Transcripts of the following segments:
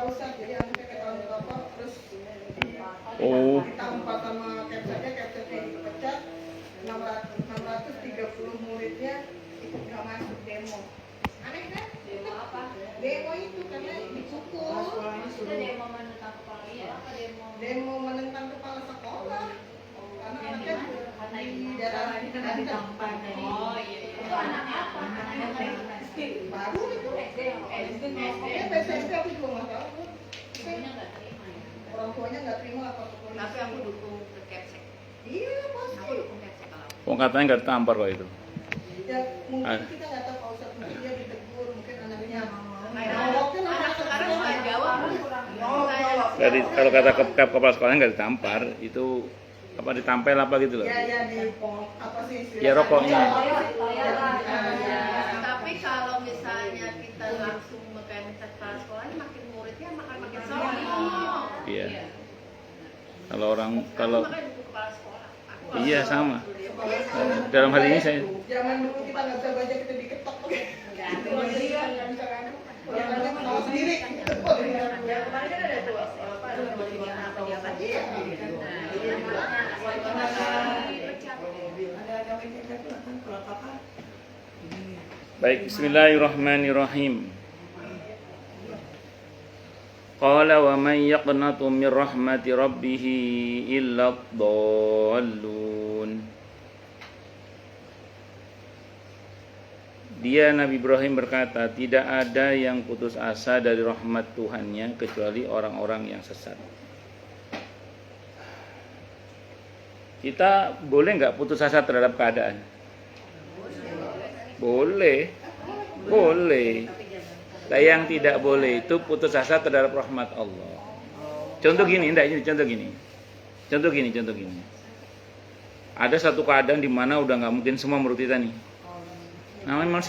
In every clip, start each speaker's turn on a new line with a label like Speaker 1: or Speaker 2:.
Speaker 1: Ustaz, jadi anaknya ketahuan berapa, terus
Speaker 2: Oh,
Speaker 1: ditampar sama kepsetnya dipecat, 630 muridnya ikut nggak masuk demo. Aneh kan? Demo apa? Demo itu karena dipukul.
Speaker 3: Maksudnya demo menentang kepala apa demo?
Speaker 1: Demo menentang kepala sekolah. Karena anaknya di daerah
Speaker 3: ditampar. Oh iya. Itu anak apa? Anak
Speaker 1: baru itu. SMP aku juga nggak tahu.
Speaker 3: Ibunya nggak terima ya.
Speaker 1: Orang tuanya nggak terima apa polisi.
Speaker 3: Tapi aku dukung ke Kepsek.
Speaker 1: Iya pasti.
Speaker 3: Aku dukung Kepsek kalau.
Speaker 2: katanya nggak ditampar kok itu.
Speaker 1: Ya mungkin kita nggak tahu Pak Ustadz, mungkin dia ditegur, mungkin anaknya
Speaker 3: Anak sekarang nggak jawab.
Speaker 2: Kalau kata kepala sekolahnya nggak ditampar, itu apa ditampel apa gitu loh.
Speaker 1: ya di apa sih istilahnya?
Speaker 2: Ya, rokoknya.
Speaker 3: Tapi kalau misalnya kita langsung minta kepala sekolahnya, makin muridnya makin sombong.
Speaker 2: Iya. Kalau
Speaker 3: Makanya dukung kepala sekolah. Aku
Speaker 2: iya sama. Dalam hal ini saya
Speaker 1: Zaman dulu kita nggak bisa baca, kita diketok. Itu jadi kan nggak bisa kan? Orangnya menawa sendiri.
Speaker 3: Ya kemarin kan ada tuh apa atau apa dia.
Speaker 2: baik, bismillahirrahmanirrahim. Qala wa man yaqnatu min rahmati rabbih illa ad-dallun. Dia Nabi Ibrahim berkata, tidak ada yang putus asa dari rahmat Tuhannya kecuali orang-orang yang sesat. Kita boleh nggak putus asa terhadap keadaan? Boleh. Nah, yang tidak boleh itu putus asa terhadap rahmat Allah. Contoh gini. Ada satu keadaan di mana udah nggak mungkin semua menurut kita nih. Namanya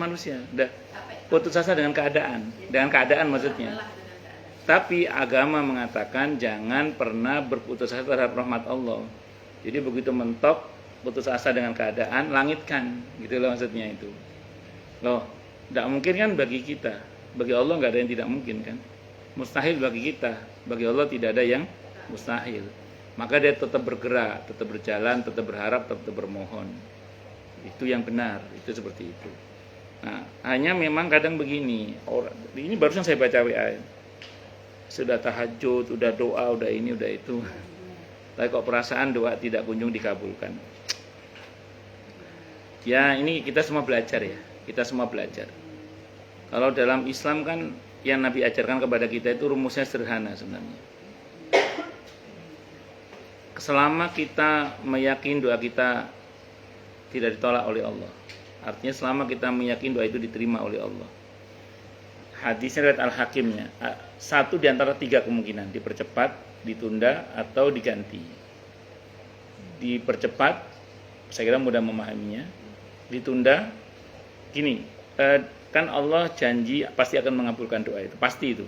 Speaker 2: manusia. Udah putus asa dengan keadaan maksudnya. Tapi agama mengatakan jangan pernah berputus asa terhadap rahmat Allah. Jadi begitu mentok putus asa dengan keadaan, langitkan, gitu loh maksudnya itu. Loh, tidak mungkin kan bagi kita. Bagi Allah nggak ada yang tidak mungkin kan. Mustahil bagi kita. Bagi Allah tidak ada yang mustahil. Maka dia tetap bergerak, tetap berjalan, tetap berharap, tetap bermohon. Itu yang benar, itu seperti itu. Nah, hanya memang kadang begini. Ini barusan saya baca WA. Sudah tahajud, udah doa, udah ini, udah itu. Tapi kok perasaan doa tidak kunjung dikabulkan. Ya, ini kita semua belajar ya. Kita semua belajar. Kalau dalam Islam kan yang Nabi ajarkan kepada kita itu rumusnya sederhana sebenarnya. Selama kita meyakini doa kita tidak ditolak oleh Allah, artinya selama kita meyakini doa itu diterima oleh Allah. Hadisnya riwayat Al-Hakimnya, satu di antara tiga kemungkinan, dipercepat, ditunda, atau diganti. Dipercepat, saya kira mudah memahaminya. Ditunda, gini, kan Allah janji pasti akan mengabulkan doa itu, pasti itu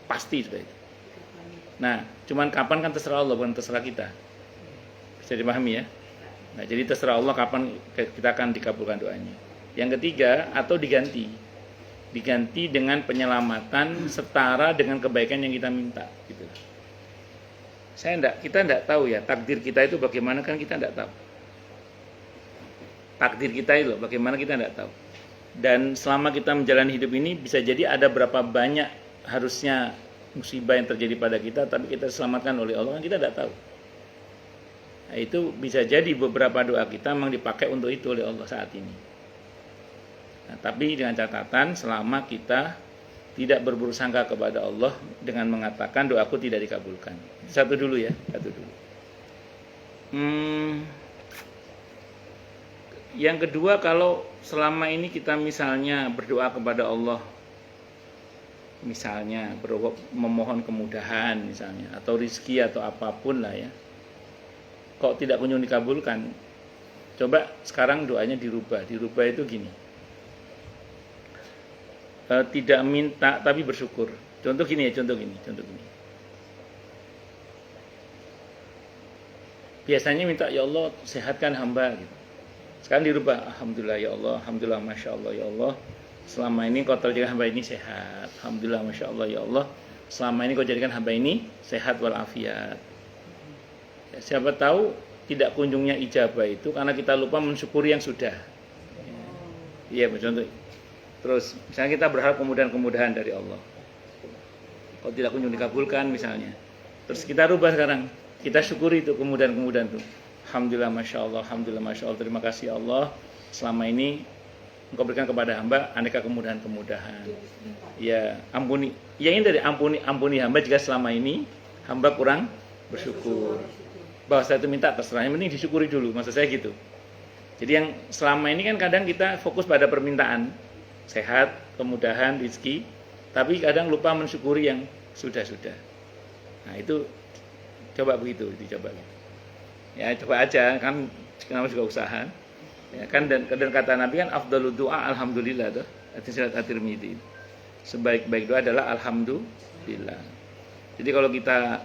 Speaker 2: doa itu. Nah, cuman kapan kan terserah Allah, bukan terserah kita. Bisa dipahami ya? Nah, jadi terserah Allah kapan kita akan dikabulkan doanya. Yang ketiga, atau diganti dengan penyelamatan setara dengan kebaikan yang kita minta, gitu. Kita enggak tahu ya takdir kita itu bagaimana, kan kita enggak tahu. Takdir kita itu bagaimana kita enggak tahu. Dan selama kita menjalani hidup ini bisa jadi ada berapa banyak harusnya musibah yang terjadi pada kita, tapi kita diselamatkan oleh Allah, kan kita enggak tahu. Nah, itu bisa jadi beberapa doa kita memang dipakai untuk itu oleh Allah saat ini. Nah, tapi dengan catatan selama kita tidak berburuk sangka kepada Allah dengan mengatakan doaku tidak dikabulkan. Satu dulu. Yang kedua, kalau selama ini kita misalnya berdoa kepada Allah, misalnya memohon kemudahan misalnya, atau rizki atau apapun lah ya, kok tidak kunjung dikabulkan, coba sekarang doanya dirubah itu gini, tidak minta tapi bersyukur. Contoh gini. Biasanya minta ya Allah sehatkan hamba gitu. Sekarang dirubah, alhamdulillah ya Allah, alhamdulillah masya Allah ya Allah, selama ini kau jadikan hamba ini sehat. Alhamdulillah, masya Allah ya Allah. Selama ini kau jadikan hamba ini sehat walafiat. Ya, siapa tahu tidak kunjungnya ijabah itu karena kita lupa mensyukuri yang sudah. Iya, contoh. Terus misalnya kita berharap kemudahan-kemudahan dari Allah. Kalau tidak kunjung dikabulkan misalnya. Terus kita rubah sekarang. Kita syukuri itu kemudahan-kemudahan itu. Alhamdulillah, masya Allah, alhamdulillah, masya Allah. Terima kasih Allah. Selama ini Engkau berikan kepada hamba aneka kemudahan-kemudahan. Ya, ampuni. Yang ini dari ampuni hamba jika selama ini hamba kurang bersyukur. Bahwa saya itu minta terserah, yang penting disyukuri dulu. Maksud saya gitu. Jadi yang selama ini kan kadang kita fokus pada permintaan sehat, kemudahan, rezeki, tapi kadang lupa mensyukuri yang sudah-sudah. Nah itu coba begitu, dicoba. Ya coba aja, kan kenapa juga usaha. Ya kan dan kata Nabi kan afdalud doa alhamdulillah tuh. Hadis riwayat At-Tirmidzi. Sebaik-baik doa adalah alhamdulillah. Jadi kalau kita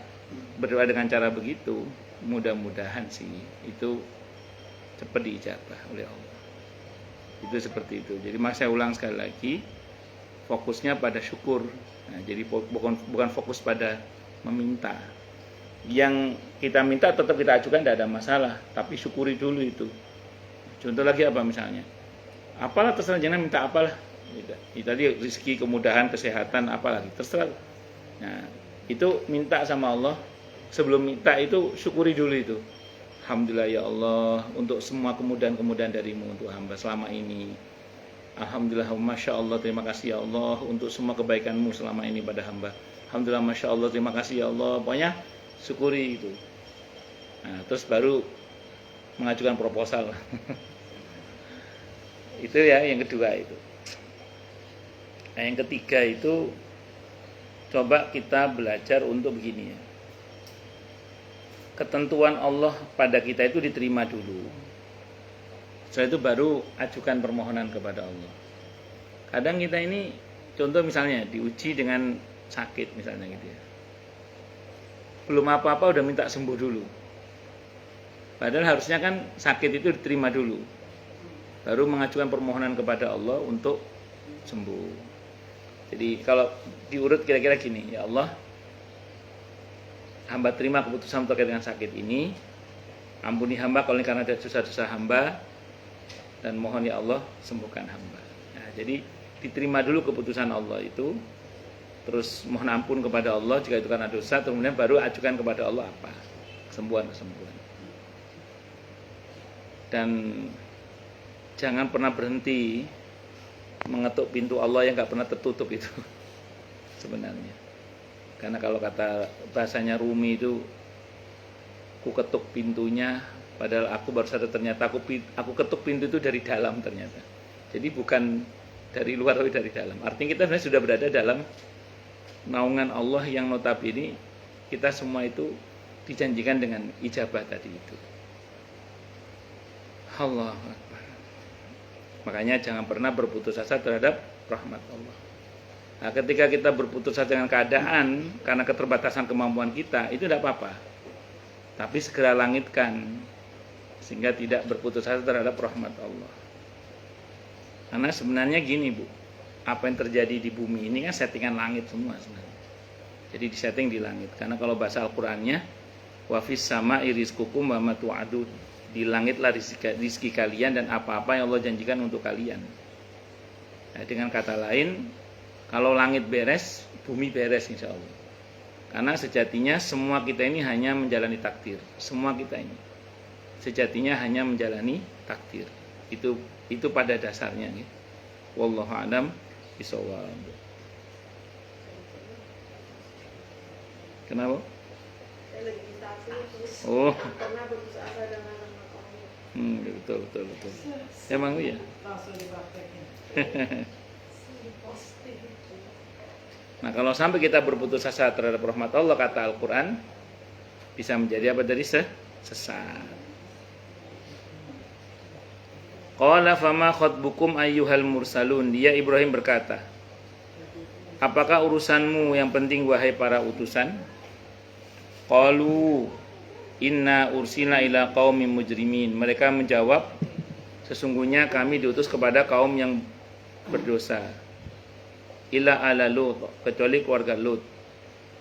Speaker 2: berdoa dengan cara begitu, mudah-mudahan sih itu cepat diijabah oleh Allah. Itu seperti itu. Jadi saya ulang sekali lagi, fokusnya pada syukur. Nah, jadi bukan fokus pada meminta. Yang kita minta tetap kita ajukan, tidak ada masalah, tapi syukuri dulu itu. Contoh lagi apa misalnya? Apalah terserah, jangan minta apalah. Itu tadi rezeki, kemudahan, kesehatan, apalagi terserah. Nah, itu minta sama Allah. Sebelum minta itu syukuri dulu itu. Alhamdulillah ya Allah untuk semua kemudahan-kemudahan darimu untuk hamba selama ini. Alhamdulillah, masya Allah, terima kasih ya Allah untuk semua kebaikanmu selama ini pada hamba. Alhamdulillah, masya Allah, terima kasih ya Allah. Pokoknya syukuri itu. Nah, terus baru mengajukan proposal. Itu ya yang kedua itu. Nah, yang ketiga itu coba kita belajar untuk begini ya. Ketentuan Allah pada kita itu diterima dulu. Setelah itu baru ajukan permohonan kepada Allah. Kadang kita ini contoh misalnya diuji dengan sakit misalnya gitu ya. Belum apa-apa udah minta sembuh dulu. Padahal harusnya kan sakit itu diterima dulu. Baru mengajukan permohonan kepada Allah untuk sembuh. Jadi kalau diurut kira-kira gini, ya Allah, hamba terima keputusan terkait dengan sakit ini. Ampuni hamba kalau ini karena ada dosa-dosa hamba, dan mohon ya Allah sembuhkan hamba. Nah, jadi diterima dulu keputusan Allah itu, terus mohon ampun kepada Allah jika itu karena dosa, kemudian baru ajukan kepada Allah apa? Kesembuhan. Dan jangan pernah berhenti mengetuk pintu Allah yang gak pernah tertutup itu sebenarnya. Karena kalau kata bahasanya Rumi itu, ku ketuk pintunya, padahal aku baru sadar ternyata aku ketuk pintu itu dari dalam ternyata. Jadi bukan dari luar tapi dari dalam. Artinya kita sebenarnya sudah berada dalam naungan Allah yang notabene kita semua itu dijanjikan dengan ijabah tadi itu. Allahu Akbar. Makanya jangan pernah berputus asa terhadap rahmat Allah. Nah, ketika kita berputus asa dengan keadaan karena keterbatasan kemampuan kita, itu tidak apa-apa. Tapi segera langitkan sehingga tidak berputus asa terhadap rahmat Allah. Karena sebenarnya gini Bu, apa yang terjadi di bumi ini kan settingan langit semua sebenarnya. Jadi disetting di langit. Karena kalau bahasa Al-Qur'annya wa fis sama'i rizqukum wa ma tu'adun. Di langitlah rizki kalian dan apa-apa yang Allah janjikan untuk kalian. Nah, dengan kata lain, kalau langit beres, bumi beres insya Allah. Karena sejatinya semua kita ini hanya menjalani takdir. Semua kita ini sejatinya hanya menjalani takdir. Itu pada dasarnya. Wallahu a'lam bishawab. Kenapa?
Speaker 1: Saya lagi disakiti.
Speaker 2: Oh.
Speaker 1: Pernah berputus asa dengan
Speaker 2: Betul. Emang iya.
Speaker 1: langsung dipraktekin.
Speaker 2: Nah, kalau sampai kita berputus asa terhadap rahmat Allah, kata Al-Quran, bisa menjadi apa tadi? Sesat. Qala fama khatbukum ayyuhal mursalun. Dia Ibrahim berkata, apakah urusanmu yang penting wahai para utusan? Qalu inna ursila ila qaumin mujrimin. Mereka menjawab, sesungguhnya kami diutus kepada kaum yang berdosa. Illa ala Lut, kecuali keluarga Lut.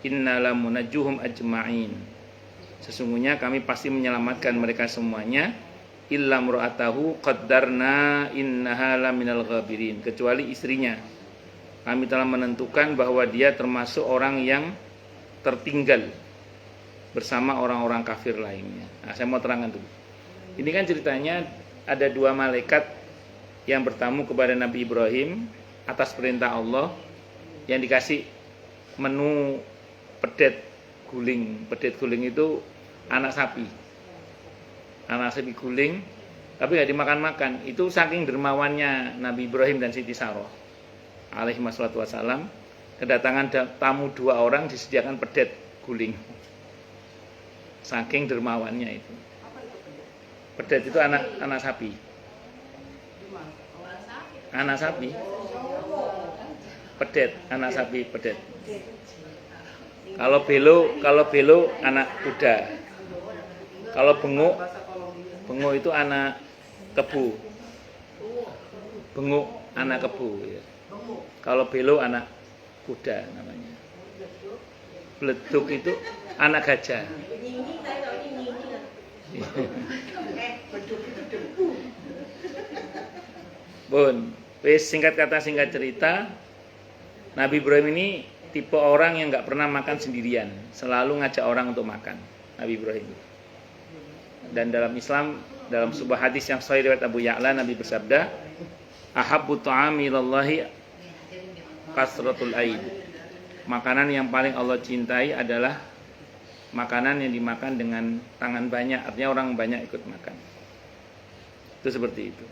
Speaker 2: Inna lamunajjuhum ajma'in. Sesungguhnya kami pasti menyelamatkan mereka semuanya. Illa mura'atahu qaddarna innaha laminal ghabirin, kecuali istrinya. Kami telah menentukan bahwa dia termasuk orang yang tertinggal bersama orang-orang kafir lainnya. Nah, saya mau terangkan dulu. Ini kan ceritanya ada dua malaikat yang bertamu kepada Nabi Ibrahim atas perintah Allah, yang dikasih menu pedet guling. Pedet guling itu anak sapi guling, tapi gak dimakan-makan. Itu saking dermawannya Nabi Ibrahim dan Siti Saroh alaihi wassalatu wassalam, kedatangan tamu dua orang disediakan pedet guling. Saking dermawannya itu. Pedet itu anak sapi. Anak sapi. Pedet, anak sapi pedet. Kalau belo anak kuda. Kalau benguk itu anak kebu. Benguk anak kebu ya. Kalau belo anak kuda namanya. Bleduk itu anak gajah. Bun, wis singkat kata singkat cerita, Nabi Ibrahim ini tipe orang yang nggak pernah makan sendirian, selalu ngajak orang untuk makan. Nabi Ibrahim. Dan dalam Islam, dalam sebuah hadis yang sahih riwayat Abu Ya'la, Nabi bersabda, "Ahabbu ta'ami ilallahi kasratul aid." Makanan yang paling Allah cintai adalah makanan yang dimakan dengan tangan banyak, artinya orang banyak ikut makan. Itu seperti itu.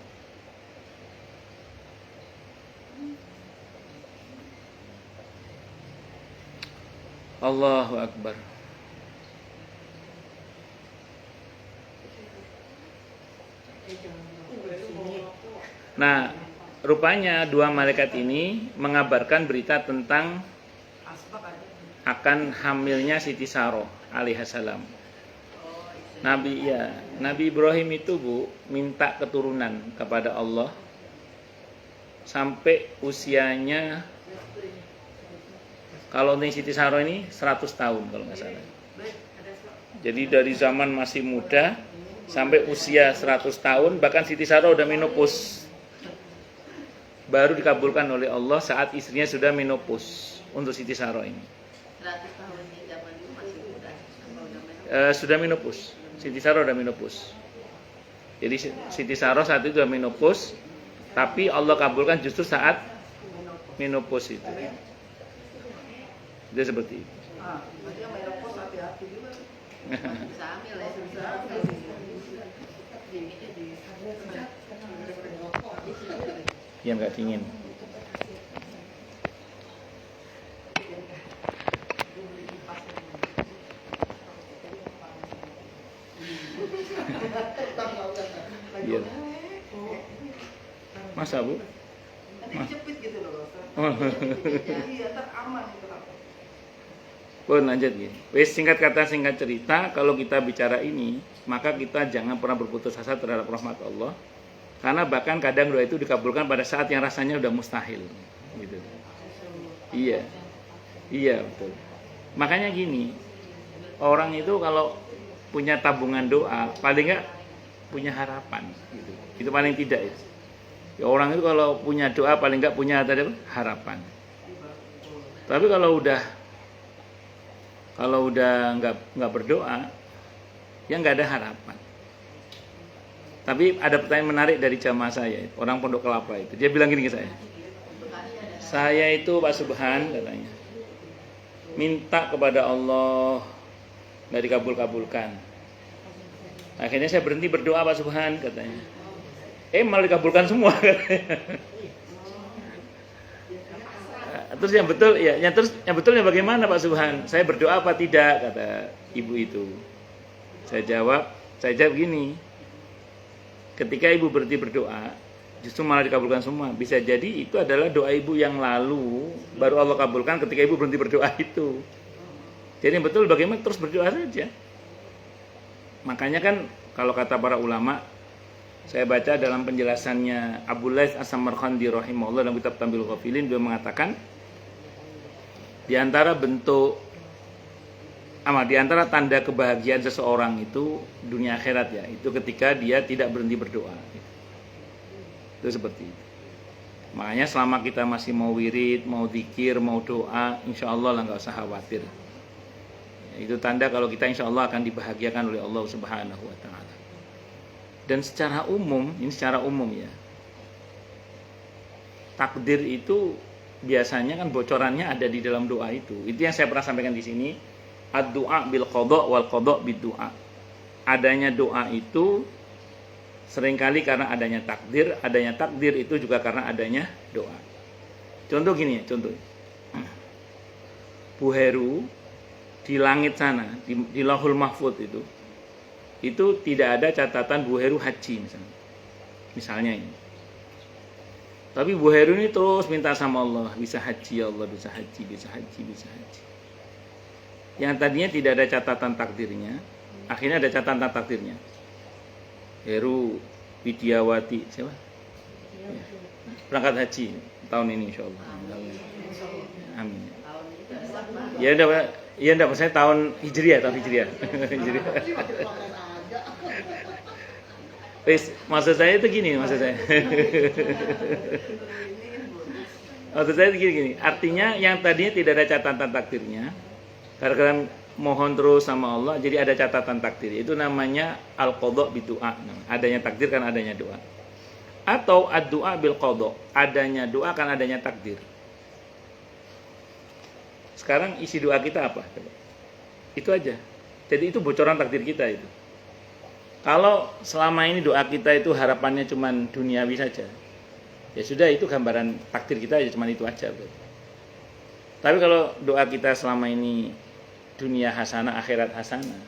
Speaker 2: Allahu Akbar. Nah, rupanya dua malaikat ini mengabarkan berita tentang akan hamilnya Siti Saroh alaihissalam. Nabi Ibrahim itu minta keturunan kepada Allah sampai usianya, kalau nih Siti Saroh ini 100 tahun kalau nggak salah. Jadi dari zaman masih muda sampai usia 100 tahun, bahkan Siti Saroh udah menopause. Baru dikabulkan oleh Allah saat istrinya sudah menopause untuk Siti Saroh ini.
Speaker 3: 100 tahun di zaman dulu masih muda.
Speaker 2: Sudah menopause. Siti Saroh udah menopause. Jadi Siti Saroh saat itu sudah menopause, tapi Allah kabulkan justru saat menopause itu. Dia seperti itu.
Speaker 1: Berarti yang menopause hati-hati juga.
Speaker 3: Bisa hamil ya.
Speaker 2: Yang nggak dingin. Iya. Masa Bu?
Speaker 1: Nanti dijepit gitu loh. Iya, teraman itu.
Speaker 2: Pun lanjut ya. Wes, singkat kata singkat cerita, kalau kita bicara ini, maka kita jangan pernah berputus asa terhadap rahmat Allah. Karena bahkan kadang doa itu dikabulkan pada saat yang rasanya udah mustahil, gitu. Iya, iya betul. Makanya gini, orang itu kalau punya tabungan doa, paling nggak punya harapan, gitu. Itu paling tidak itu. Ya, orang itu kalau punya doa paling nggak punya harapan. Tapi kalau udah nggak berdoa, ya nggak ada harapan. Tapi ada pertanyaan menarik dari jamaah saya, orang Pondok Kelapa itu. Dia bilang gini ke saya itu Pak Subhan katanya, minta kepada Allah nggak dikabulkan. Akhirnya saya berhenti berdoa Pak Subhan katanya. Malah dikabulkan semua katanya. Terus yang betulnya bagaimana Pak Subhan? Saya berdoa apa tidak, kata ibu itu. Saya jawab gini. Ketika ibu berhenti berdoa, justru malah dikabulkan semua. Bisa jadi itu adalah doa ibu yang lalu, baru Allah kabulkan ketika ibu berhenti berdoa itu. Jadi yang betul bagaimana terus berdoa saja. Makanya kan kalau kata para ulama, Saya baca dalam penjelasannya Abu Laits As-Samarqandi rahimahullah dalam kitab Tambil Ghafilin, beliau mengatakan di antara tanda kebahagiaan seseorang itu dunia akhirat ya, itu ketika dia tidak berhenti berdoa. Itu seperti itu. Makanya selama kita masih mau wirid, mau zikir, mau doa, insya Allah lah nggak usah khawatir. Itu tanda kalau kita insya Allah akan dibahagiakan oleh Allah Subhanahu Wa Taala. Dan secara umum, ini secara umum ya, takdir itu biasanya kan bocorannya ada di dalam doa itu. Itu yang saya pernah sampaikan di sini. Ad-du'a bil qada' wal qada' bid du'a. Adanya doa itu seringkali karena adanya takdir itu juga karena adanya doa. Contoh gini ya, contoh. Bu Heru di langit sana, di Lauhul Mahfuz itu tidak ada catatan Bu Heru haji misalnya. Misalnya ini. Tapi Bu Heru ini terus minta sama Allah, bisa haji ya Allah, bisa haji, bisa haji, bisa haji. Yang tadinya tidak ada catatan takdirnya, akhirnya ada catatan takdirnya. Heru Widiawati siapa? Ya. Berangkat haji tahun ini insyaallah. Amin. Ya enggak, saya tahun Hijriah. Maksud saya itu gini, maksud saya itu gini. Artinya yang tadinya tidak ada catatan takdirnya, karena mohon terus sama Allah, jadi ada catatan takdir. Itu namanya al-qada' bidu'a. Adanya takdir kan adanya doa. Atau ad-du'a bil qada'. Adanya doa kan adanya takdir. Sekarang isi doa kita apa? Itu aja. Jadi itu bocoran takdir kita itu. Kalau selama ini doa kita itu harapannya cuma duniawi saja, ya sudah, itu gambaran takdir kita aja, cuma itu aja. Tapi kalau doa kita selama ini dunia hasanah, akhirat hasanah,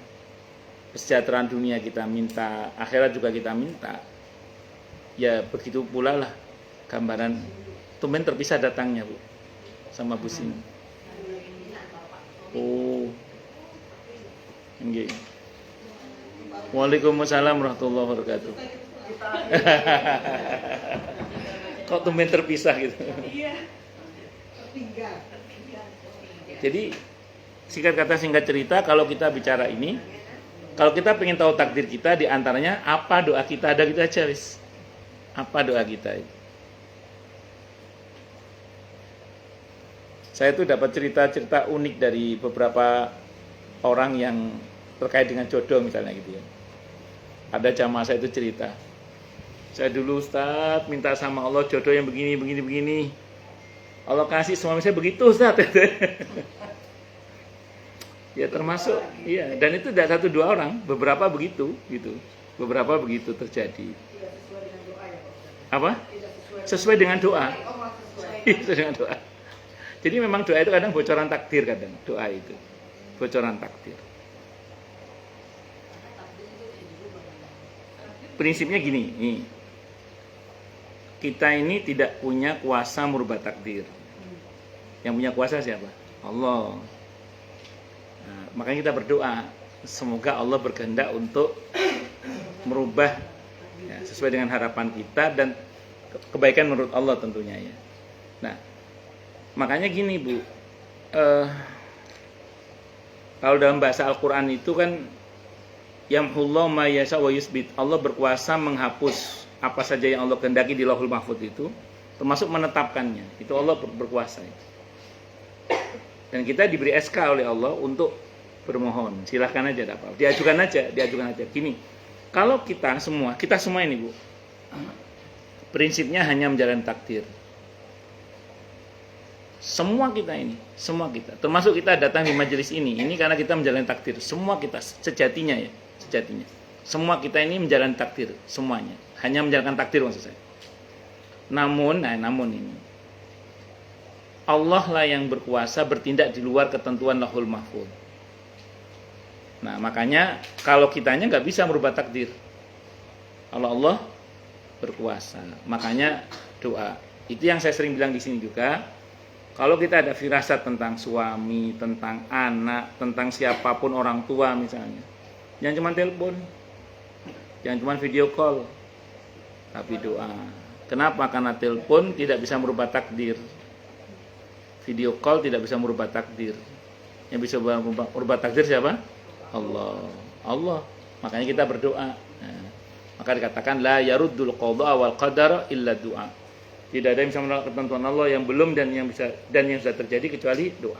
Speaker 2: kesejahteraan dunia kita minta, akhirat juga kita minta, ya begitu pula lah gambaran. Tumben terpisah datangnya Bu sama Bu Sin. Oh, nggih. Waalaikumsalam warahmatullahi wabarakatuh. Kok tumben terpisah gitu?
Speaker 1: Iya. Tertinggal.
Speaker 2: Jadi singkat cerita, kalau kita bicara ini, kalau kita pengen tahu takdir kita, di antaranya apa doa kita, ada gitu aja wis. Apa doa kita itu? Saya tuh dapat cerita-cerita unik dari beberapa orang yang terkait dengan jodoh misalnya gitu ya. Ada jamaah saya itu cerita, saya dulu Ustaz minta sama Allah jodoh yang begini. Allah kasih suami saya begitu Ustaz. Ya termasuk, iya. Dan itu tidak 1-2 orang, beberapa begitu, gitu. Beberapa begitu terjadi. Apa? Sesuai dengan doa. Sesuai dengan doa. Jadi memang doa itu kadang bocoran takdir, kadang doa itu bocoran takdir. Prinsipnya gini, nih. Kita ini tidak punya kuasa merubah takdir. Yang punya kuasa siapa? Allah. Nah, makanya kita berdoa, semoga Allah berkehendak untuk merubah ya, sesuai dengan harapan kita dan kebaikan menurut Allah tentunya ya. Nah, makanya gini Bu, kalau dalam bahasa Al-Quran itu kan yamhullahu ma yasha wa yusbit, Allah berkuasa menghapus apa saja yang Allah kehendaki di Lauhul Mahfuz itu, termasuk menetapkannya. Itu Allah berkuasa. Dan kita diberi SK oleh Allah untuk bermohon. Silahkan aja, dapat. Diajukan aja. Gini, kalau kita semua ini Bu, prinsipnya hanya menjalani takdir. Semua kita, termasuk kita datang di majelis ini karena kita menjalani takdir. Semua kita sejatinya. Semua kita ini menjalani takdir, semuanya. Hanya menjalankan takdir maksud saya. Namun ini Allah lah yang berkuasa bertindak di luar ketentuan Lauhul Mahfuz. Nah, makanya kalau kitanya nggak bisa merubah takdir. Kalau Allah berkuasa, makanya doa. Itu yang saya sering bilang di sini juga. Kalau kita ada firasat tentang suami, tentang anak, tentang siapapun orang tua misalnya, jangan cuma telepon, jangan cuma video call, tapi doa. Kenapa? Karena telepon tidak bisa merubah takdir. Video call tidak bisa merubah takdir. Yang bisa merubah takdir siapa? Allah. Allah. Makanya kita berdoa. Nah, maka dikatakan la yaruddul qada wal qadar illa doa. Tidak ada yang bisa menolak ketentuan Allah yang belum dan yang sudah terjadi kecuali doa.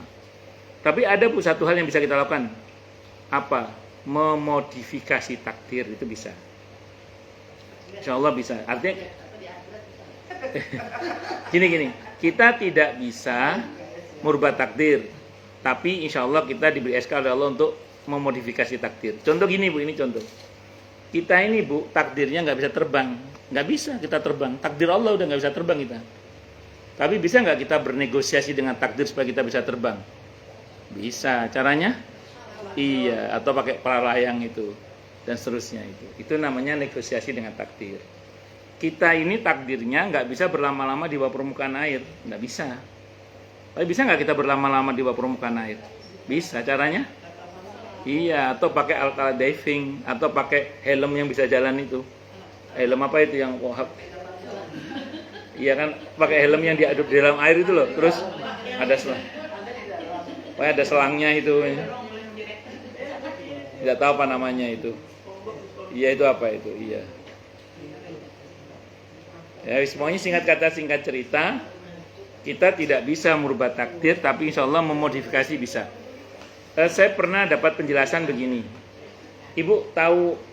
Speaker 2: Tapi ada satu hal yang bisa kita lakukan. Apa? Memodifikasi takdir itu bisa. Insya Allah bisa. Artinya gini, kita tidak bisa merubah takdir, tapi insya Allah kita diberi SK oleh Allah untuk memodifikasi takdir. Contoh gini Bu, ini contoh. Kita ini Bu, takdirnya nggak bisa terbang. Nggak bisa kita terbang. Takdir Allah udah nggak bisa terbang kita. Tapi bisa nggak kita bernegosiasi dengan takdir supaya kita bisa terbang? Bisa. Caranya? Iya. Atau pakai paralayang itu dan seterusnya itu. Itu namanya negosiasi dengan takdir. Kita ini takdirnya nggak bisa berlama-lama di bawah permukaan air. Nggak bisa. Tapi bisa nggak kita berlama-lama di bawah permukaan air? Bisa. Caranya? Iya. Atau pakai alat diving. Atau pakai helm yang bisa jalan itu. Helm apa itu yang iya kan, pakai helm yang diaduk di dalam air itu loh. Terus ada selangnya itu. Tidak tahu apa namanya itu. Iya itu apa itu? Iya. Ya, semuanya singkat kata singkat cerita, kita tidak bisa merubah takdir, tapi insya Allah memodifikasi bisa. Saya pernah dapat penjelasan begini. Ibu tahu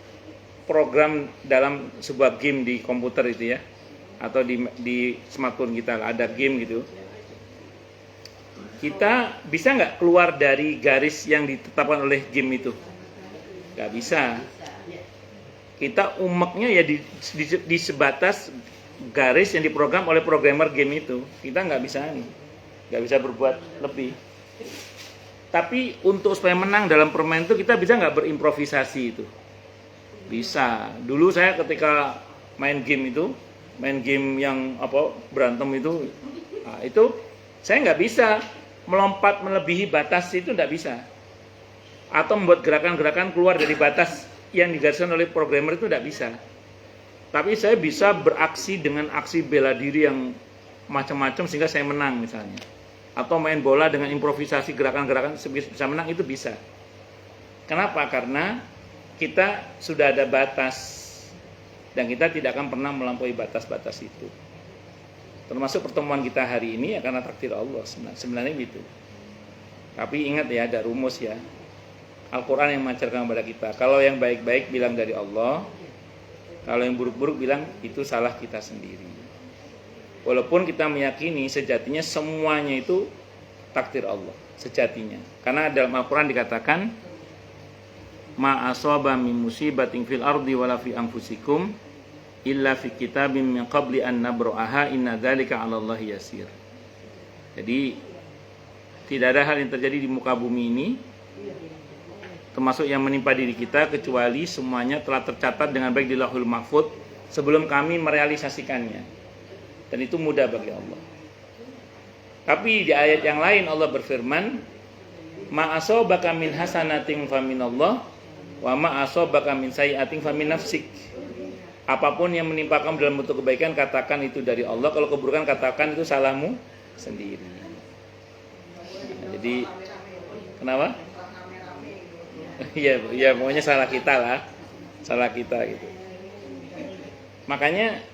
Speaker 2: program dalam sebuah game di komputer itu ya, atau di smartphone kita ada game gitu. Kita bisa nggak keluar dari garis yang ditetapkan oleh game itu? Nggak bisa. Kita umaknya ya di sebatas garis yang diprogram oleh programmer game itu. Kita nggak bisa berbuat lebih. Tapi untuk supaya menang dalam permainan itu kita bisa nggak berimprovisasi itu? Bisa. Dulu saya ketika main game yang berantem itu, nah, itu saya nggak bisa melompat melebihi batas itu, nggak bisa. Atau membuat gerakan-gerakan keluar dari batas yang digariskan oleh programmer itu nggak bisa. Tapi saya bisa beraksi dengan aksi bela diri yang macam-macam sehingga saya menang misalnya. Atau main bola dengan improvisasi gerakan-gerakan bisa menang, itu bisa. Kenapa? Karena kita sudah ada batas dan kita tidak akan pernah melampaui batas-batas itu. Termasuk pertemuan kita hari ini ya karena takdir Allah sebenarnya gitu. Tapi ingat ya, ada rumus ya. Al-Quran yang mengajarkan kepada kita. Kalau yang baik-baik bilang dari Allah, kalau yang buruk-buruk bilang itu salah kita sendiri. Walaupun kita meyakini sejatinya semuanya itu takdir Allah sejatinya. Karena dalam Al-Quran dikatakan ma asaba min musibatin fil ardi wala fi anfusikum illa fi kitabim min qabli an nabra'aha inna dzalika 'ala Allah yasir. Jadi tidak ada hal yang terjadi di muka bumi ini termasuk yang menimpa diri kita kecuali semuanya telah tercatat dengan baik di Lauhul Mahfuz sebelum kami merealisasikannya. Dan itu mudah bagi Allah. Tapi di ayat yang lain Allah berfirman ma asabaka min hasanatin faminallah wa ma asabaka min sayyi'atin famin nafsik. Apapun yang menimpa kamu dalam bentuk kebaikan katakan itu dari Allah, kalau keburukan katakan itu salahmu sendiri. Nah, jadi kenapa? Iya, pokoknya salah kita lah. Salah kita gitu. Makanya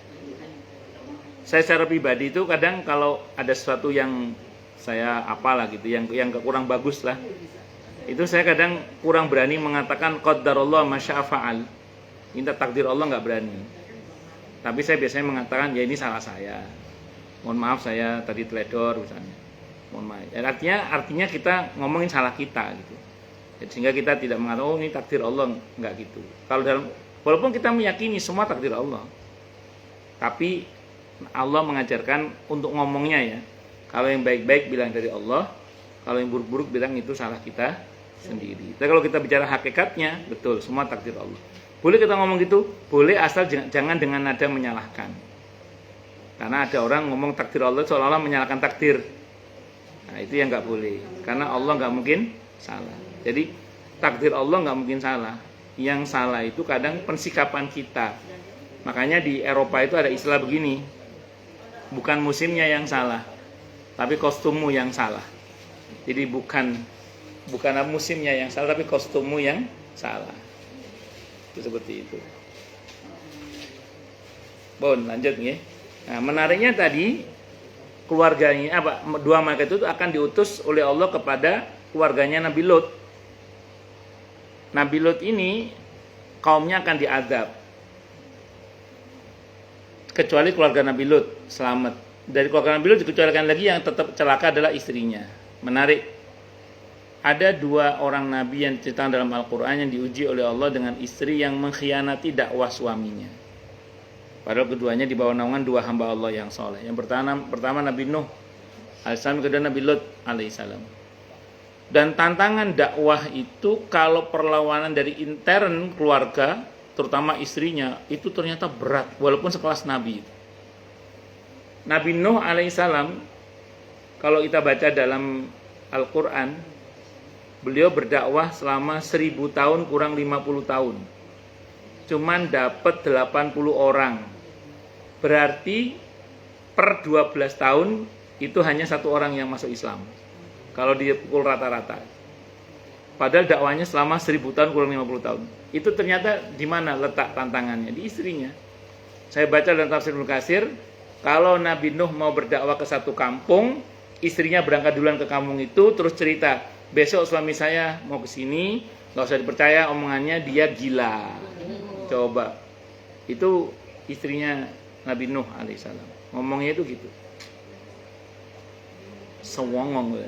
Speaker 2: saya secara pribadi itu kadang kalau ada sesuatu yang saya apalah gitu, yang kurang bagus lah, itu saya kadang kurang berani mengatakan qadarullah masya'a fa'al. Minta takdir Allah nggak berani. Tapi saya biasanya mengatakan ya ini salah saya. Mohon maaf saya tadi teledor misalnya. Mohon maaf. Ya, artinya kita ngomongin salah kita gitu. Jadi, sehingga kita tidak mengatakan oh ini takdir Allah, nggak gitu. Kalau walaupun kita meyakini semua takdir Allah. Tapi Allah mengajarkan untuk ngomongnya ya. Kalau yang baik-baik bilang dari Allah, kalau yang buruk-buruk bilang itu salah kita sendiri. Tapi kalau kita bicara hakikatnya, betul, semua takdir Allah. Boleh kita ngomong gitu? Boleh, asal jangan dengan nada menyalahkan. Karena ada orang ngomong takdir Allah seolah-olah menyalahkan takdir. Nah itu yang nggak boleh. Karena Allah nggak mungkin salah. Jadi takdir Allah nggak mungkin salah. Yang salah itu kadang pensikapan kita. Makanya di Eropa itu ada istilah begini, bukan musimnya yang salah, tapi kostummu yang salah. Jadi bukan musimnya yang salah, tapi kostummu yang salah. Itu seperti itu. Bon, lanjut nih. Nah, menariknya tadi keluarganya dua malaikat itu akan diutus oleh Allah kepada keluarganya Nabi Lut. Nabi Lut ini kaumnya akan diazab. Kecuali keluarga Nabi Lut selamat. Dari keluarga Nabi Lut dikecualikan lagi yang tetap celaka adalah istrinya. Menarik. Ada dua orang nabi yang diceritakan dalam Al-Quran yang diuji oleh Allah dengan istri yang mengkhianati dakwah suaminya. Padahal keduanya di bawah naungan dua hamba Allah yang soleh. Yang pertama Nabi Nuh alaihissalam, kedua Nabi Lut alaihissalam. Dan tantangan dakwah itu kalau perlawanan dari intern keluarga, terutama istrinya, itu ternyata berat walaupun sekelas Nabi. Nabi Nuh alaihissalam, kalau kita baca dalam Al-Quran, beliau berdakwah selama 1000 tahun kurang 50 tahun. Cuman dapat 80 orang. Berarti per 12 tahun itu hanya satu orang yang masuk Islam. Kalau dipukul rata-rata. Padahal dakwahnya selama 1000 tahun kurang 50 tahun. Itu ternyata di mana letak tantangannya? Di istrinya. Saya baca dalam tafsir Ibnu Katsir, kalau Nabi Nuh mau berdakwah ke satu kampung, istrinya berangkat duluan ke kampung itu, terus cerita, besok suami saya mau ke sini, nggak usah dipercaya omongannya, dia gila. Coba, itu istrinya Nabi Nuh alaihissalam. Ngomongnya itu gitu. Sewongong.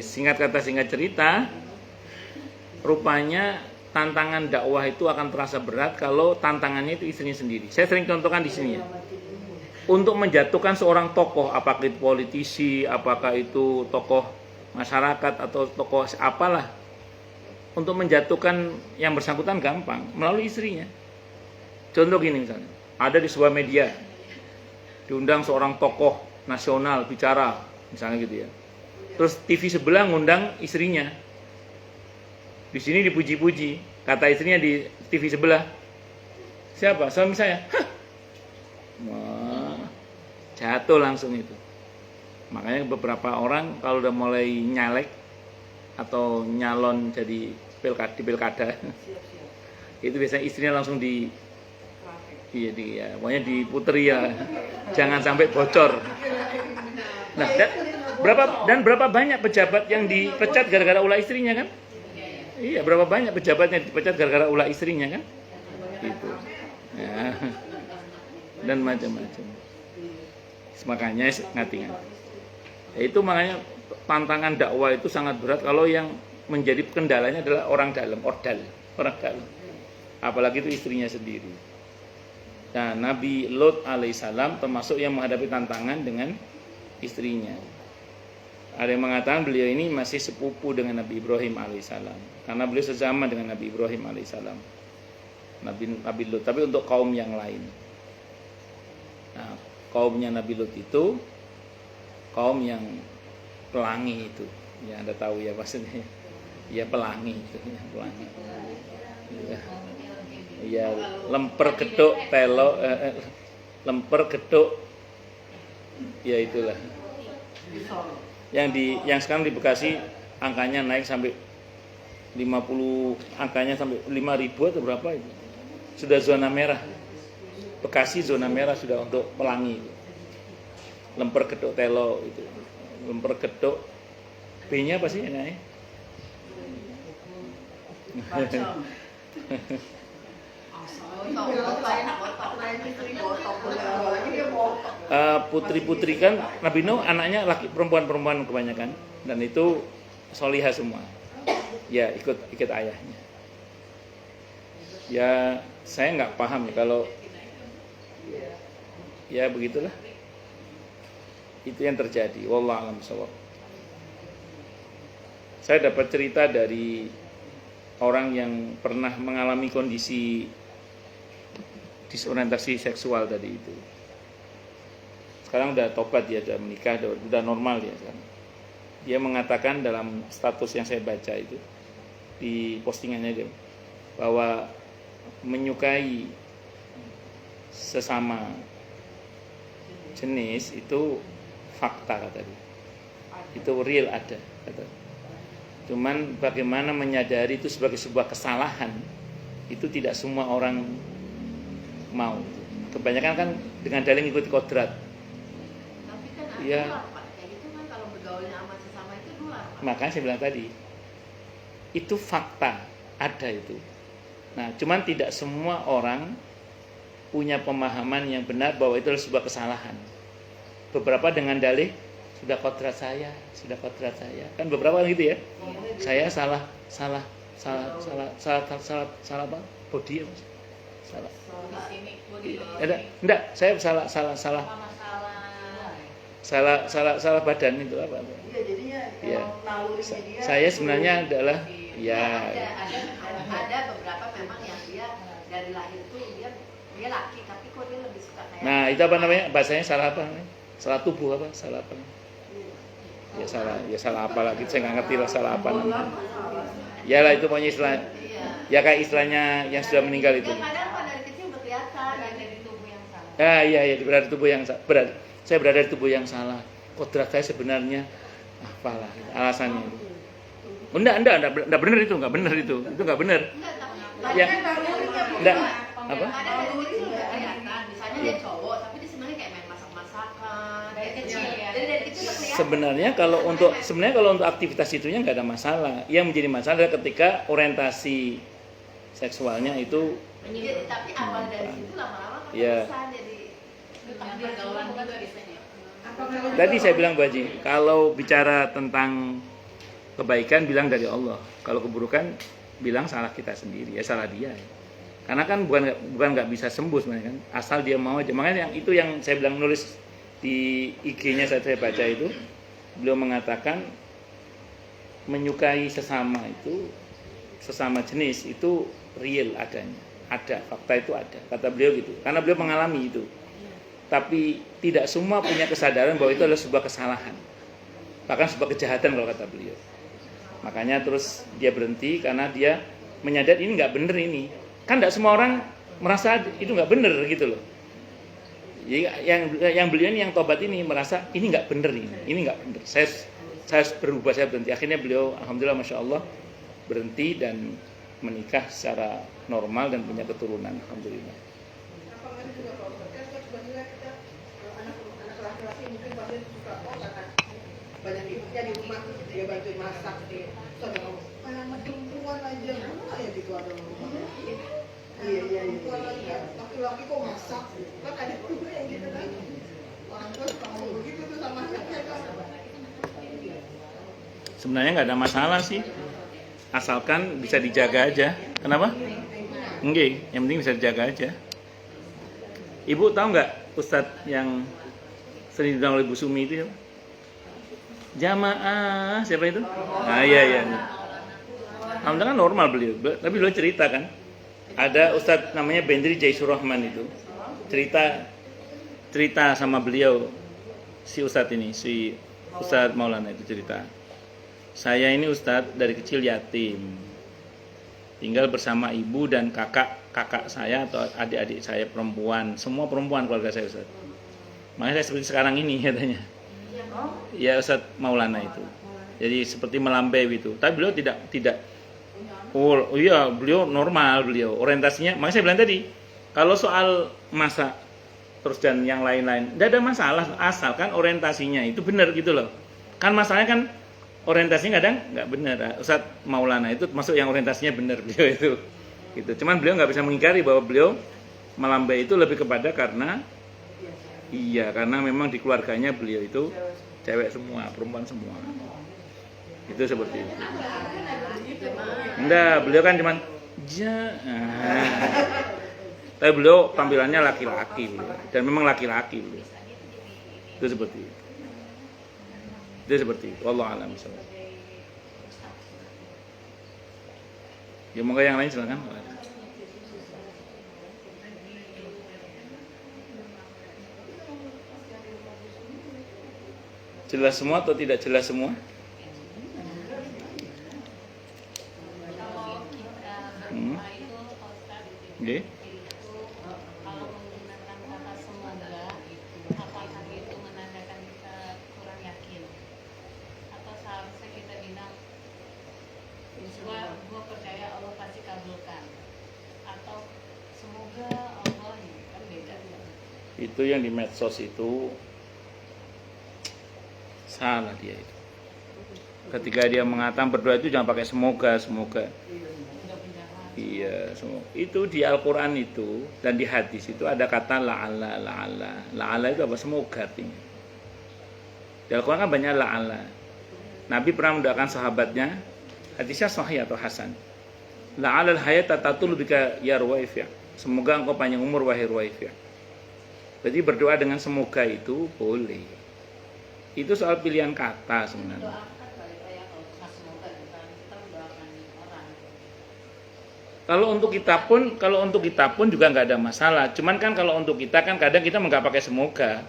Speaker 2: Singkat kata singkat cerita, rupanya tantangan dakwah itu akan terasa berat kalau tantangannya itu istrinya sendiri. Saya sering contohkan di sini ya. Untuk menjatuhkan seorang tokoh, apakah itu politisi, apakah itu tokoh masyarakat atau tokoh apalah, untuk menjatuhkan yang bersangkutan gampang melalui istrinya. Contoh gini misalnya, ada di sebuah media diundang seorang tokoh nasional bicara misalnya gitu ya, terus TV sebelah ngundang istrinya, di sini dipuji-puji, kata istrinya di TV sebelah, siapa? Suami saya. Hah. Wah, jatuh langsung itu. Makanya beberapa orang kalau udah mulai nyalek atau nyalon jadi di pilkada, itu biasanya istrinya langsung pokoknya diputeri ya, jangan sampai bocor. Nah, berapa banyak pejabat yang dipecat gara-gara ulah istrinya kan? Iya, berapa banyak pejabat yang dipecat gara-gara ulah istrinya kan? Gitu. Ya. Dan macam-macam. Makanya ngati-ngati. Itu makanya tantangan dakwah itu sangat berat kalau yang menjadi kendalanya adalah orang dalam, orang dalam. Apalagi itu istrinya sendiri. Nah, Nabi Lut alaihissalam termasuk yang menghadapi tantangan dengan istrinya. Ada yang mengatakan beliau ini masih sepupu dengan Nabi Ibrahim alaihissalam, karena beliau sezaman dengan Nabi Ibrahim alaihissalam, Nabi Lut, tapi untuk kaum yang lain. Nah, kaumnya Nabi Lut itu kaum yang pelangi itu, ya Anda tahu ya maksudnya, ya pelangi itu, ya pelangi, ya lemper geduk telo, lemper geduk, ya itulah. Yang sekarang di Bekasi angkanya naik sampai 50, angkanya sampai 5.000 atau berapa itu. Sudah zona merah. Bekasi zona merah sudah untuk pelangi. Lemper geduk telo itu. Lemper geduk B-nya apa sih enaknya? Putri-putri kan Nabi Nuh anaknya laki perempuan kebanyakan, dan itu solihah semua. Ya ikut ayahnya. Ya saya nggak paham kalau ya begitulah. Itu yang terjadi. Wallahu a'lam bishawab. Saya dapat cerita dari orang yang pernah mengalami kondisi disorientasi seksual tadi itu. Sekarang udah tobat dia, udah menikah, udah normal dia sekarang. Dia mengatakan dalam status yang saya baca itu di postingannya dia bahwa menyukai sesama jenis itu fakta kata dia. Itu real ada kata. Cuman bagaimana menyadari itu sebagai sebuah kesalahan itu tidak semua orang mau. Kebanyakan kan dengan dalih ikut kodrat.
Speaker 3: Tapi kan ada
Speaker 2: Iya.
Speaker 3: nular, Pak. Kayak gitu kan kalau bergaulnya sama sesama itu nular, Pak.
Speaker 2: Makanya saya bilang tadi itu fakta ada itu. Nah, cuman tidak semua orang punya pemahaman yang benar bahwa itu adalah sebuah kesalahan. Beberapa dengan dalih sudah kodrat saya. Kan beberapa kan gitu ya. Saya salah apa? Body apa? Salah. Enggak, saya salah badan itu apa?
Speaker 1: Iya, jadinya
Speaker 2: Iya.
Speaker 1: nalurinya dia.
Speaker 2: Saya sebenarnya adalah ya
Speaker 3: Ada beberapa memang yang dia dari lahir tuh dia laki tapi kok dia lebih suka kayak
Speaker 2: nah itu apa namanya? Bahasanya salah apa namanya? Salah tubuh apa? Salah apa? Ya salah apa lagi? Saya nggak ngerti lah salah apa namanya. Ya lah itu pokoknya istilah. Ya kayak istilahnya yang sudah meninggal itu.
Speaker 3: Ya kadang kan dari kecil udah kelihatan yang dari tubuh yang salah.
Speaker 2: Iya berada di tubuh yang saya berada di tubuh yang salah. Kodrat saya sebenarnya apalah alasannya itu. Oh, enggak benar itu, enggak benar itu. Itu enggak benar.
Speaker 3: Enggak, tapi
Speaker 2: Yang enggak apa?
Speaker 3: kadang dari kecil udah kelihatan. Misalnya dia cowok tapi dia sebenarnya kayak main masak-masakan dari kecil ya. Jadi dari kecil udah kelihatan.
Speaker 2: Sebenarnya kalau untuk aktivitas itunya nggak ada masalah. Yang menjadi masalah adalah ketika orientasi seksualnya itu
Speaker 3: Iya, tapi awal dari situ lama-lama kan
Speaker 2: Iya.
Speaker 3: bisa jadi pergaulan juga biasanya.
Speaker 2: tadi saya bilang Bu Haji, kalau bicara tentang kebaikan bilang dari Allah, kalau keburukan bilang salah kita sendiri, ya salah dia. Karena kan bukan nggak bisa sembuh sebenarnya kan, asal dia mau aja. Makanya itu yang saya bilang nulis di IG-nya saya baca itu, beliau mengatakan menyukai sesama jenis itu real adanya, ada fakta itu ada, kata beliau gitu. Karena beliau mengalami itu. Tapi tidak semua punya kesadaran bahwa itu adalah sebuah kesalahan, bahkan sebuah kejahatan kalau kata beliau. Makanya terus dia berhenti karena dia menyadari ini nggak bener ini. Kan tidak semua orang merasa itu nggak bener gitu loh. Jadi yang beliau ini yang tobat ini merasa ini nggak bener ini nggak bener. Saya berubah, saya berhenti. Akhirnya beliau alhamdulillah masya Allah berhenti dan menikah secara normal dan punya keturunan alhamdulillah.
Speaker 1: Apa juga Pak Ustaz? Kan sebenarnya kita anak laki-laki mungkin pasti suka karena banyak ibunya di rumah dia bantuin masak dia. Sama perempuan aja mana ya gitu ada rumah. Iya. Perempuan aja laki-laki kok masak. Kan ada juga yang gitu kan. Orang tua suka ngomong begitu tuh sama anaknya kan.
Speaker 2: Sebenarnya nggak ada masalah sih, asalkan bisa dijaga aja. Kenapa? Enggak, yang penting bisa dijaga aja. Ibu tahu nggak Ustadz yang sering dibilang oleh Bu Sumi itu? Jamaah siapa itu? Nah iya. Alhamdulillah kan normal beliau, tapi beliau cerita kan. Ada Ustadz namanya Bendri Jaisur Rahman itu cerita sama beliau si Ustadz ini, si Ustadz Maulana itu cerita. Saya ini Ustadz dari kecil yatim, tinggal bersama ibu dan kakak saya atau adik-adik saya perempuan, semua perempuan keluarga saya Ustadz. Makanya saya seperti sekarang ini katanya. Ya Ustadz Maulana itu. Jadi seperti melambai itu. Tapi beliau tidak. Oh iya, beliau normal beliau. Orientasinya, makanya saya bilang tadi, kalau soal masak terus dan yang lain-lain, tidak ada masalah asalkan orientasinya itu benar gitu loh. Kan masalahnya kan orientasinya kadang nggak benar. Ustadz Maulana itu masuk yang orientasinya benar beliau itu. Gitu. Cuman beliau nggak bisa mengingkari bahwa beliau melambai itu lebih kepada karena memang di keluarganya beliau itu cewek semua, perempuan semua. Itu seperti itu. Enggak, beliau kan cuman tapi beliau tampilannya laki-laki dan memang laki-laki beliau. Itu seperti itu. Wallahu a'lam bishawab. Ya moga yang lain silakan. Jelas semua atau tidak jelas semua?
Speaker 4: Kalau kita berdoa itu Ustaz
Speaker 2: Nggih.
Speaker 4: kalau menggunakan
Speaker 3: Gua percaya Allah pasti kabulkan. Atau semoga Allah ini kan beda.
Speaker 2: Itu yang di medsos itu salah dia itu. Ketika dia mengatakan berdoa itu jangan pakai semoga. Iya, itu di Al-Quran itu dan di hadis itu ada kata la'ala. La'ala itu apa? Semoga artinya. Di Al-Quran kan banyak la'ala. Nabi pernah mendoakan sahabatnya, hadisnya sahih atau hasan. La'alal hayata tatul bika ya Ruwaifi'. Semoga engkau panjang umur wahai Ruwaifi'. Jadi berdoa dengan semoga itu boleh. Itu soal pilihan kata sebenarnya. Kalau untuk kita pun juga nggak ada masalah. Cuman kan kalau untuk kita kan kadang kita nggak pakai semoga.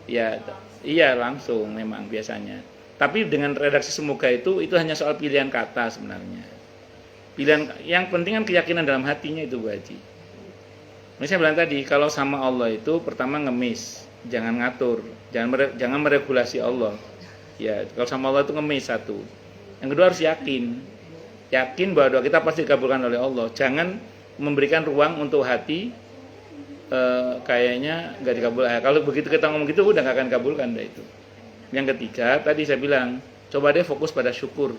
Speaker 2: Ya, iya langsung memang biasanya. Tapi dengan redaksi semoga itu hanya soal pilihan kata sebenarnya. Pilihan yang penting kan keyakinan dalam hatinya itu Bu Haji. Misalnya bilang tadi kalau sama Allah itu pertama ngemis, jangan ngatur, jangan meregulasi Allah. Ya, kalau sama Allah itu ngemis satu. Yang kedua harus yakin bahwa doa kita pasti dikabulkan oleh Allah. Jangan memberikan ruang untuk hati kayaknya nggak dikabulkan. Kalau begitu kita ngomong gitu udah nggak akan kabulkan dah itu. Yang ketiga tadi saya bilang coba deh fokus pada syukur.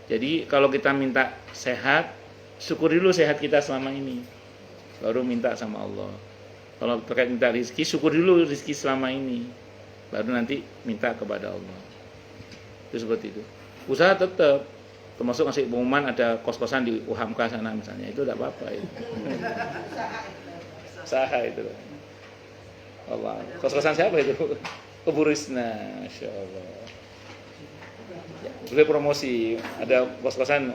Speaker 2: Jadi kalau kita minta sehat, syukuri dulu sehat kita selama ini, baru minta sama Allah. Kalau terkait minta rezeki, syukuri dulu rezeki selama ini, baru nanti minta kepada Allah. Itu seperti itu. Usaha tetap. Termasuk ngasih pengumuman ada kos-kosan di UHAMKA sana misalnya, itu tidak apa-apa itu. Usaha itu. Allah. Kos-kosan siapa itu? Keburisna, Masya Allah. Ya, boleh promosi, ada kos-kosan.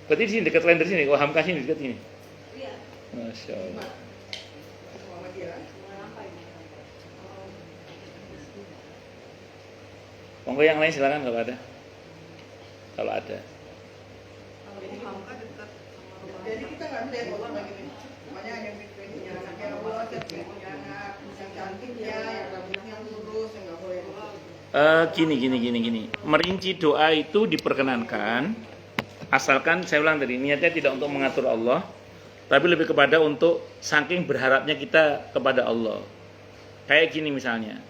Speaker 2: Berarti di sini dekat lain dari sini, UHAMKA sini dekat sini.
Speaker 3: Iya.
Speaker 2: Masya Allah. Monggo yang lain silakan kalau ada. Kalau ada.
Speaker 1: Jadi kita nggak melihat orang lagi nih. Makanya yang punya anak yang luas, yang punya anak yang cantiknya, yang rambutnya lurus, yang nggak boleh.
Speaker 2: Gini. Merinci doa itu diperkenankan, asalkan saya ulang tadi niatnya tidak untuk mengatur Allah, tapi lebih kepada untuk saking berharapnya kita kepada Allah. Kayak gini misalnya,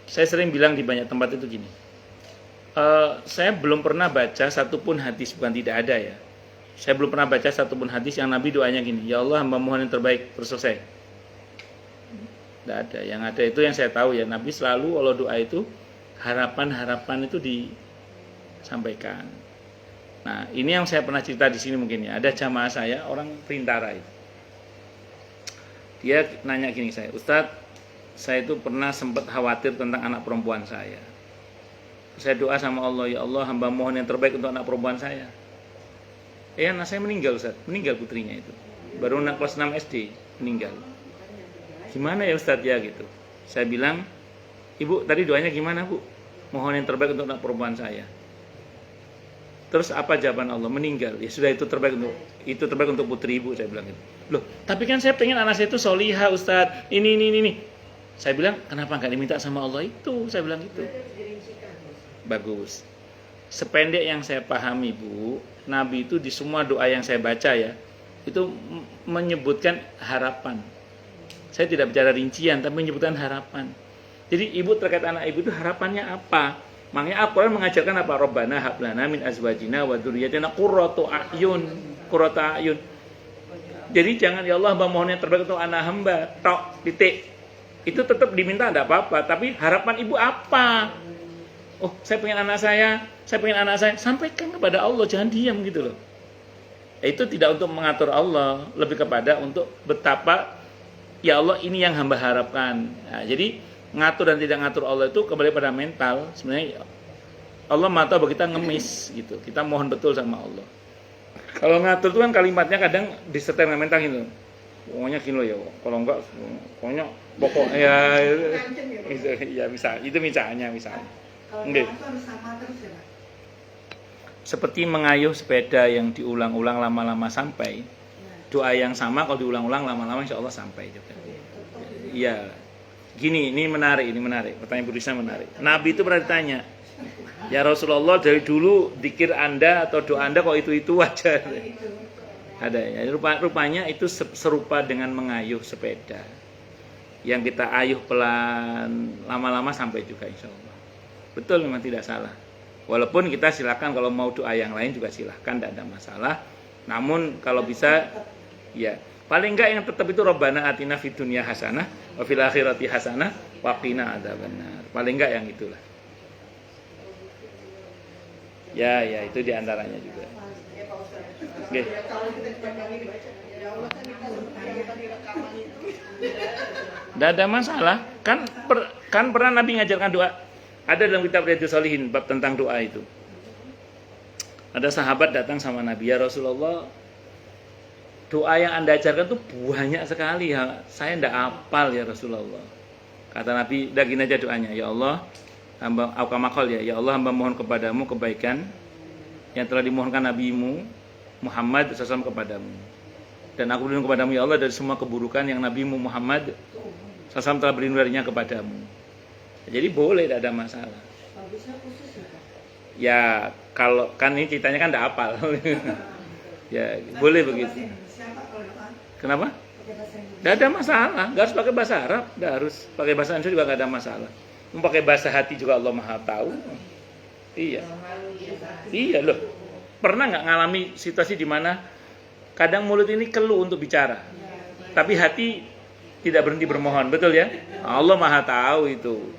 Speaker 2: saya sering bilang di banyak tempat itu gini. Saya belum pernah baca satupun hadis, bukan tidak ada ya. Saya belum pernah baca satupun hadis yang Nabi doanya gini, ya Allah hamba mohon yang terbaik, terus selesai. Tidak ada. Yang ada itu yang saya tahu ya, Nabi selalu kalau doa itu harapan itu disampaikan. Nah ini yang saya pernah cerita di sini mungkin ya. Ada jamaah saya orang Perintara itu. Dia nanya gini saya, Ustadz, saya itu pernah sempat khawatir tentang anak perempuan saya. Saya doa sama Allah, ya Allah hamba mohon yang terbaik untuk anak perempuan saya. Anak saya meninggal Ustaz, meninggal putrinya itu. Baru anak kelas 6 SD meninggal. Gimana ya Ustaz ya gitu. Saya bilang, Ibu tadi doanya gimana Bu? Mohon yang terbaik untuk anak perempuan saya. Terus apa jawaban Allah? Meninggal. Ya sudah itu terbaik untuk putri Ibu, saya bilang gitu. Loh, tapi kan saya pengen anak saya itu solihah Ustaz. Ini. Saya bilang, kenapa enggak diminta sama Allah itu? Saya bilang gitu. Bagus. Sependek yang saya pahami Bu, Nabi itu di semua doa yang saya baca ya, itu menyebutkan harapan. Saya tidak bicara rincian, tapi menyebutkan harapan. Jadi ibu terkait anak ibu itu harapannya apa? Makanya Al-Quran mengajarkan apa? Rabbana hablana min azwajina wa dzurriyyatina qurrata a'yun. Jadi jangan ya Allah hamba mohon yang terbaik untuk anak hamba, tok, titik. Itu tetap diminta tidak apa-apa, tapi harapan ibu apa? Oh, saya pengen anak saya, sampaikan kepada Allah, jangan diam gitu loh. Itu tidak untuk mengatur Allah, lebih kepada untuk betapa ya Allah ini yang hamba harapkan. Nah, jadi ngatur dan tidak ngatur Allah itu kembali pada mental. Sebenarnya Allah mau tahu bahwa kita ngemis gitu. Kita mohon betul sama Allah. Kalau ngatur itu kan kalimatnya kadang disertai dengan mental gitu. Pokoknya gini loh ya, kalau enggak pokoknya ya misalnya. Nggih. Seperti mengayuh sepeda yang diulang-ulang lama-lama sampai. Doa yang sama kalau diulang-ulang lama-lama insya Allah sampai juga. Iya. Gini, ini menarik. Pertanyaan Bu Risma menarik. Nabi itu pernah ditanya. Ya Rasulullah, dari dulu dikir Anda atau doa Anda kok itu aja. Ada ya. Rupanya itu serupa dengan mengayuh sepeda. Yang kita ayuh pelan, lama-lama sampai juga insya Allah. Betul, memang tidak salah. Walaupun kita silakan kalau mau doa yang lain juga silakan, tidak ada masalah. Namun kalau bisa, ya paling enggak yang tetap itu Rabbana atina fid dunya hasanah wa fil akhirati hasanah wa qina adzabannar. Paling enggak yang itulah. Ya itu diantaranya juga.
Speaker 1: Ya Pak Ustaz.
Speaker 2: Oke.
Speaker 1: Kalau kita dipanjang ini baca, ya Allah kan kita yang tadi rekaman itu.
Speaker 2: Tidak ada masalah. Kan pernah Nabi ngajarkan doa. Ada dalam kitab Riyadhus Shalihin bab tentang doa itu. Ada sahabat datang sama Nabi, ya Rasulullah, doa yang Anda ajarkan tuh banyak sekali ya. Saya tidak hafal ya Rasulullah. Kata Nabi, udah gini aja doanya, ya Allah, hamba aukamakol ya Allah, hamba mohon kepadamu kebaikan yang telah dimohonkan Nabimu Muhammad SAW kepadamu. Dan aku berlindung kepadamu ya Allah dari semua keburukan yang Nabimu Muhammad SAW telah berlindung darinya kepadamu. Jadi boleh, tidak ada masalah. Ya kalau kan ini ceritanya kan tidak hafal. Ya boleh begitu. Kenapa? Tidak ada masalah. Tidak harus pakai bahasa Arab, tidak harus pakai bahasa Indonesia juga tidak ada masalah. Mau pakai bahasa hati juga Allah Maha tahu. Iya loh. Pernah nggak ngalami situasi di mana kadang mulut ini keluh untuk bicara, tapi hati tidak berhenti bermohon, betul ya? Allah Maha tahu itu.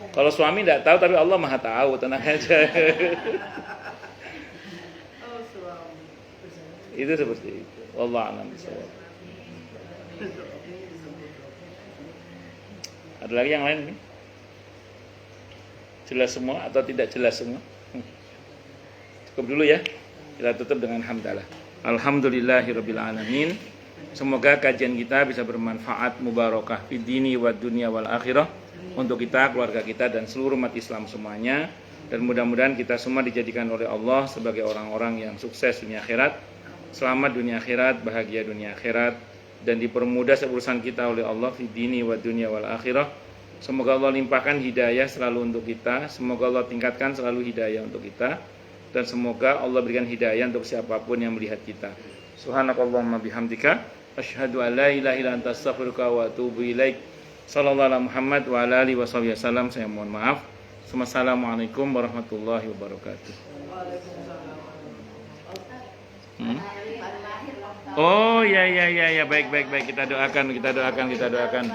Speaker 2: Kalau suami tidak tahu, tapi Allah Maha tahu, tenang aja.
Speaker 3: Oh, suami.
Speaker 2: Itu seperti itu. Wallahu a'lam bishawab. Ada lagi yang lain nih? Jelas semua atau tidak jelas semua? Cukup dulu ya. Kita tutup dengan hamdalah. Alhamdulillahirabbil alamin. Semoga kajian kita bisa bermanfaat, mubarakah fid dini wad dunya wal akhirah untuk kita, keluarga kita dan seluruh umat Islam semuanya, dan mudah-mudahan kita semua dijadikan oleh Allah sebagai orang-orang yang sukses dunia akhirat, selamat dunia akhirat, bahagia dunia akhirat, dan dipermudah urusan kita oleh Allah fid dini wad dunya wal akhirah. Semoga Allah limpahkan hidayah selalu untuk kita, semoga Allah tingkatkan selalu hidayah untuk kita, dan semoga Allah berikan hidayah untuk siapapun yang melihat kita. Subhanakallahumma bihamdika asyhadu an la ilaha illa anta astaghfiruka wa atubu ilaik. Sallallahu alaihi Muhammad wa ala alihi wasallam. Saya mohon maaf. Assalamualaikum warahmatullahi wabarakatuh. Oh ya baik kita doakan.